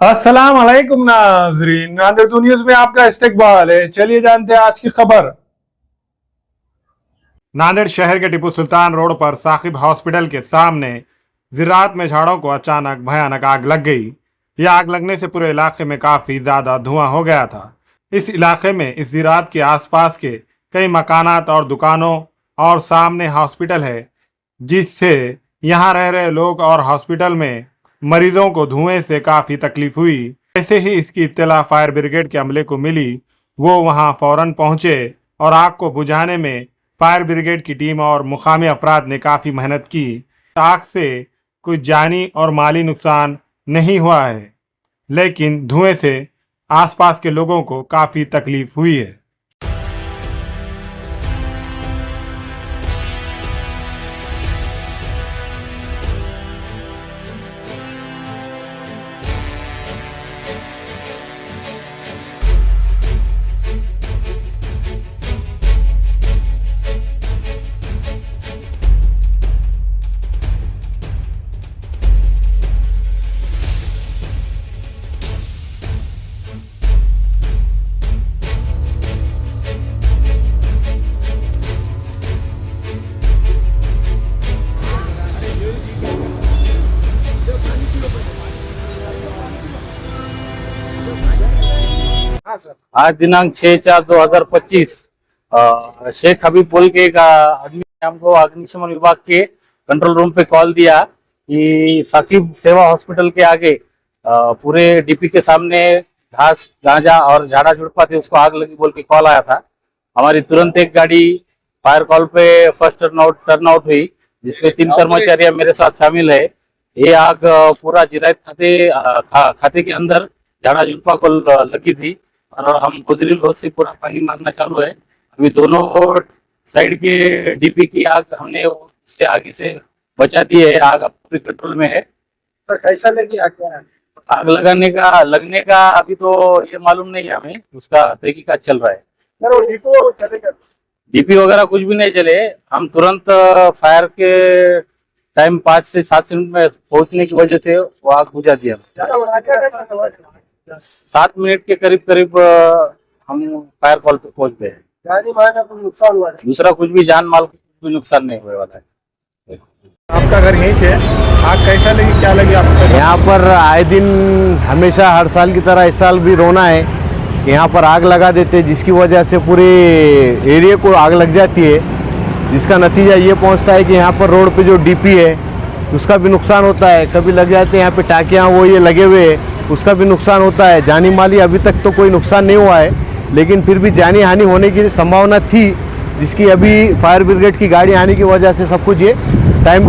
अस्सलाम वालेकुम नाज़रीन, नादिर टू न्यूज़ में आपका इस्तकबाल है। चलिए जानते हैं आज की खबर। नांदेड़ शहर के टीपू सुल्तान रोड पर साकिब हॉस्पिटल के सामने ज़राअत में झाड़ों को अचानक भयानक आग लग गई। यह आग लगने से पूरे इलाके में काफी ज्यादा धुआं हो गया था। इस इलाके में इस ज़राअत के आसपास के कई मकानात और दुकानों और सामने हॉस्पिटल है, जिससे यहाँ रह रहे लोग और हॉस्पिटल में मरीजों को धुएं से काफी तकलीफ हुई। जैसे ही इसकी इत्तला फायर ब्रिगेड के अमले को मिली, वो वहां फौरन पहुंचे और आग को बुझाने में फायर ब्रिगेड की टीम और मुकामी अफराद ने काफी मेहनत की। आग से कोई जानी और माली नुकसान नहीं हुआ है, लेकिन धुएं से आसपास के लोगों को काफी तकलीफ हुई है। आज दिनांक 6/4/2025 शेख हबीब बोल के एक आदमी ने हमको अग्निशमन विभाग के कंट्रोल रूम पे कॉल दिया कि साकिब सेवा हॉस्पिटल के आगे पूरे डीपी के सामने घास गांजा और झाड़ा झुड़पा थे, उसको आग लगी बोल के कॉल आया था। हमारी तुरंत एक गाड़ी फायर कॉल पे फर्स्ट टर्न आउट हुई, जिसमें 3 कर्मचारी मेरे साथ शामिल है। ये आग पूरा जिरायत खाते के अंदर झाड़ा झुड़पा को लगी थी और हम गुजरी रोड से पूरा पानी मारना चालू है। अभी दोनों साइड के डीपी की आग हमने उससे आगे से बचा दी है। आग पूरी कंट्रोल में है। सर कैसा लगी आग लगने का अभी तो ये मालूम नहीं है हमें, उसका तहकीकात चल रहा है। सर वो डिपो चलेगा? डीपी वगैरह कुछ भी नहीं चले। हम तुरंत फायर के टाइम 5 से 7 मिनट में पहुंचने की वजह से वो आग बुझा दिया। 7 मिनट के करीब हम फायर कॉल पे पहुंच गए। जानी माल का नुकसान हुआ है? दूसरा कुछ भी जान माल को कुछ भी नुकसान नहीं हुए वाला है। आपका घर यहीं है। आग कैसा लगी, क्या लगी आपको? यहाँ पर आए दिन हमेशा हर साल की तरह इस साल भी रोना है कि यहाँ पर आग लगा देते, जिसकी वजह से पूरे एरिया को आग लग जाती है, जिसका नतीजा ये पहुँचता है कि यहाँ पर रोड पे जो डीपी है उसका भी नुकसान होता है। कभी लग जाते हैं यहाँ पे टाकियाँ, वो ये लगे हुए, उसका भी नुकसान होता है। जानी माली अभी तक तो कोई नुकसान नहीं हुआ है, लेकिन फिर भी जानी हानि होने की संभावना थी, जिसकी अभी फायर ब्रिगेड की गाड़ी आने की वजह से सब कुछ ये टाइम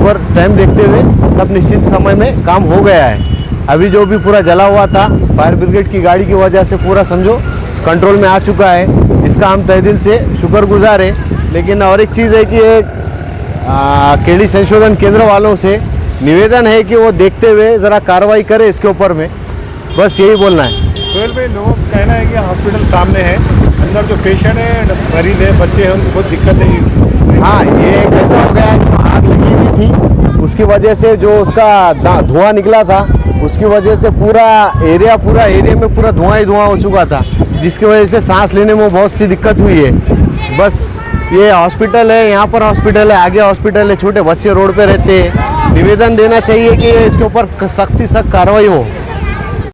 देखते हुए सब निश्चित समय में काम हो गया है। अभी जो भी पूरा जला हुआ था फायर ब्रिगेड की गाड़ी की वजह से पूरा समझो कंट्रोल में आ चुका है। इसका हम तहे दिल से शुक्रगुजार है। लेकिन और एक चीज़ है कि केडी संशोधन केंद्र वालों से निवेदन है कि वो देखते हुए ज़रा कार्रवाई करे इसके ऊपर में, बस यही बोलना है। सोहेल भाई, लोगों का कहना है कि हॉस्पिटल सामने है, अंदर जो पेशेंट है, मरीज है, बच्चे हैं, उनको बहुत दिक्कत है। हाँ, ये कैसा हो गया है, आग लगी हुई थी, उसकी वजह से जो उसका धुआं निकला था, उसकी वजह से पूरा एरिया में पूरा धुआं ही धुआं हो चुका था, जिसकी वजह से सांस लेने में बहुत सी दिक्कत हुई है। बस ये हॉस्पिटल है, यहाँ पर हॉस्पिटल है, आगे हॉस्पिटल है, छोटे बच्चे रोड पे रहते हैं। निवेदन देना चाहिए कि इसके ऊपर सख्त कार्रवाई हो।